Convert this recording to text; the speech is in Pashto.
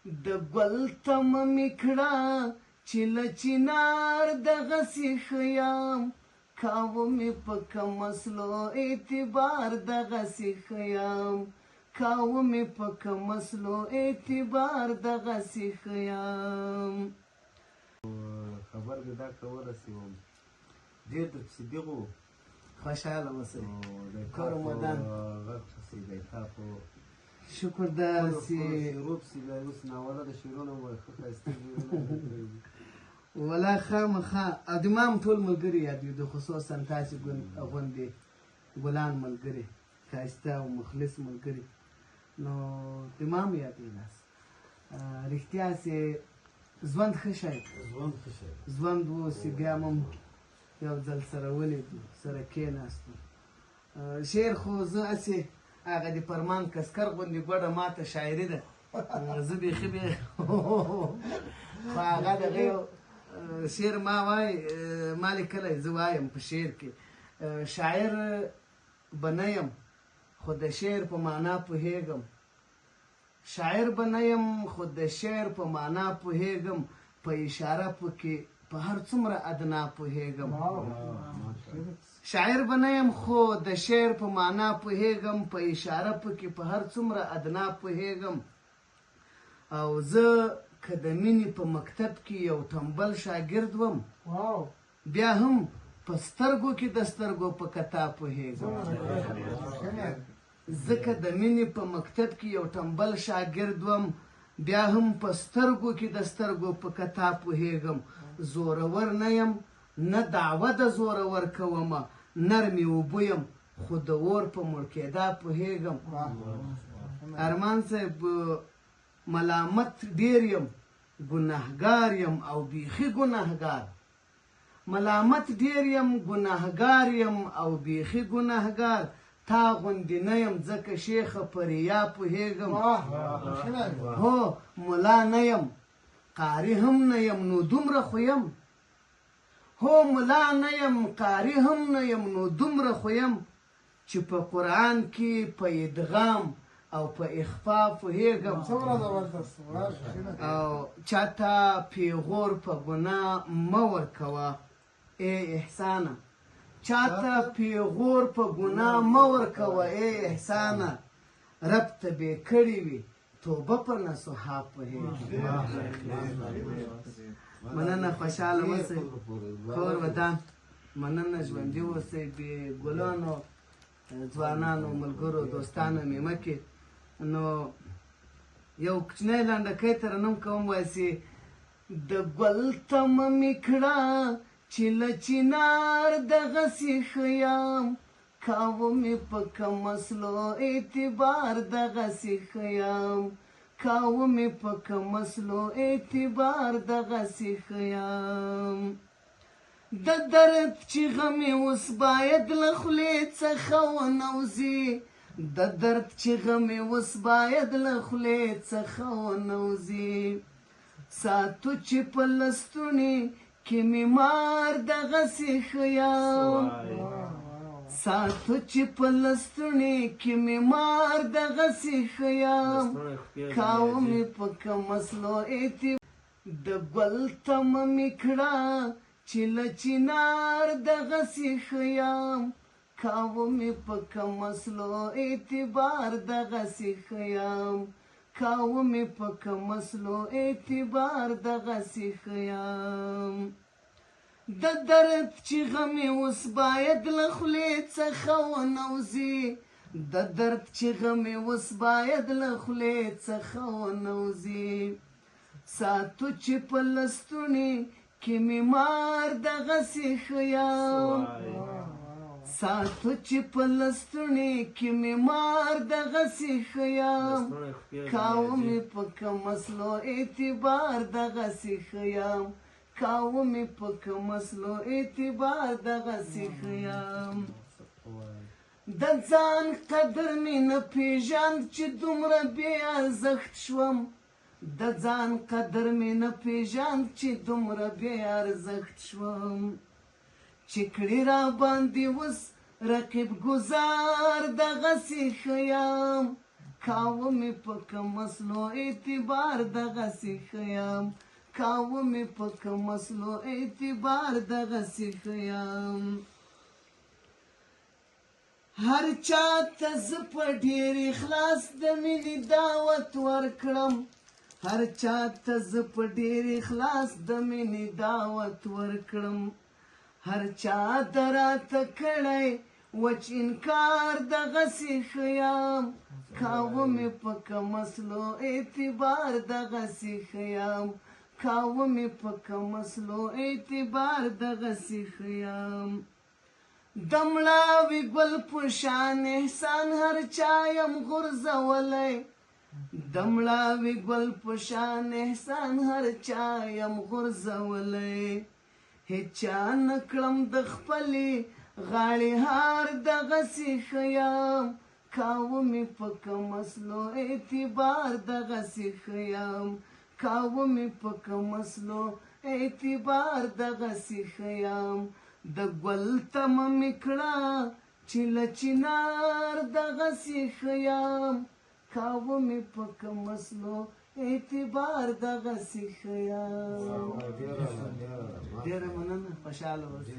د ګل تمه مې کړه چې له چنار دغسې ښه یم کاوه مې په کم اصلو اعتبار دغسې ښه یم کاوه مې په کم اصلو اعتبار دغسې ښه یم خبر دې دا کوله چې ډېر درپسې دغو خوشحاله اوسئ د کور رمضان غږ پسې دی تا په شکر ده چې شروع پسې بیا اوس ناوله د شعرونو وایي ښه ښایسته شعرونه ولا خامخا او د ما هم ټول ملګري یادوي د خصوصا تاسې غوندې ګلان ملګري ښایسته او مخلص ملګري نو د ما هم یادوي داسې رښتیا چې ژوند ښه شی ژوند و چې بیا هم یو ځل سره ولیدو سره کېناستو شعر خو زه هسې هغه د فرمان کسکر غوندې ګوډه ماته شاعري ده زه بیخي خو هغه دغه یو شعر ما وای ما لیکلی زه وایم په شعر کې شاعر به نه یم خو د شعر په معنا پوهېږم شاعر به نه یم خو د شعر په معنا پوهېږم په اشاره پکې په هر څومره ادنا پوهېږم شاعر به نه یم خو د شعر په معنا پوهېږم په اشاره پکې په هر څومره ادنا پوهېږم او زه که د مینې په مکتب کې یو تنبل شاګرد وم بیا هم په سترګو کې د سترګو په کتا پوهېږم زه که د مینې په مکتب کې یو تنبل شاګرد وم بیا هم په سترګو کې د سترګو په کتا پوهېږم زورور نه یم نه دعوه د زورور کومه نرمې اوبه یم خو د اور په مړکېدا پوهېږم ارمان صاحب ملامت ډیر یم ګناهګار یم او بیخي ګناهګار ملامت ډیر یم ګناهګار یم او بیخي ګناهګار تا غوندې نه یم ځکه شیخه په ریا پوهېږم هو ملا نه یم قاري هم نه یم نو دومره خو یم هو ملا نه یم قاري هم نه یم نو دومره خو یم چې په قرآن کې په ادغام او په اخفا پوهېږم او چاته پیغور په ګناه مه ورکوه ای احسانه چاته پیغور په ګناه مه ورکوه ای احسانه رب ته بې کړې وي توبه پر نصحا پوهېږم مننه خوشحاله اوسئ کور ودان مننه ژوندي اوسئ بې ګلانو ځوانانو ملګرو دوستانو مې مکې نو یو کوچنی لنډکی ترنم کوم وایي د ګل تمه مې کړه چې له چنار دغسې ښه یم کاوه مې په کم اصلو اعتبار دغسې ښه یم کاوه مې په کم اصلو اعتبار دغسې ښه یم د درد چیغه مې اوس باید له خولې څخه ونوځي د درد چیغه مې اوس باید له خولې څخه ونوځي ساتو چې په لستوڼي کې مې مار دغسې ښه یم ساتو چې په لستوڼي کې مې مار دغسې ښه یم کاوه مې په کم اصلو د ګل تمه مې کړه چې له چنار دغسې ښه یم کاوه مې په کم اصلو اعتبار دغسې ښه یم کاوه مې په کم اصلو اعتبار دغسې ښه یم د درد چیغه مې اوس باید له خولې څخه ونوځي د درد چیغه مې اوس باید له خولې څخه ونوځي ساتو چې په لستوڼي کې مې مار دغسې ښه یم ساتو چې په لستوڼي کې مې مار دغسې ښه یم کاوه مې په کم اصلو اعتبار دغسې ښه یم کاوه مې په کم اصلو اعتبار دغسې ښه یم د ځان قدر مې نه پېژاند چې دومره بې ارزښت شوم د ځان قدر مې نه پېژاند چې دومره بې ارزښت شوم چې کړي را باندې اوس رقیب ګزار دغسې ښه یم کاوه مې په کوم مسلو اعتبار دغسې ښه یم کاوه مې په کوم مسلو اعتبار دغسې ښه یم هر چا ته زه په ډېر اخلاص د مینې دعوت ورکړم هر چا ته زه په ډېر اخلاص د مینې دعوت ورکړم هر چا د راته کړی وچ انکار دغسې ښه یم کاوه مې په کوم مسلو اعتبار دغسې ښه یم کاوه مې په کوم مسلو اعتبار دغسې ښه یم د مړاوي ګل په شان احسان هر چا یم غورځولی د مړاوي ګل په شان احسان هر چا یم غورځولی هیچا نه کړم د خپلې غاړې هار دغسې ښه یم کاوه مې په کوم مسلو اعتبار دغسې ښه یم کاوه مې په کوم مسلو اعتبار دغسې ښه یم د ګل تمه مې کړه چې له چنار دغسې ښه یم کاوه مې په کوم مسلو اعتبار دغسې ښه یم ډېره مننه خوشحاله اوسئ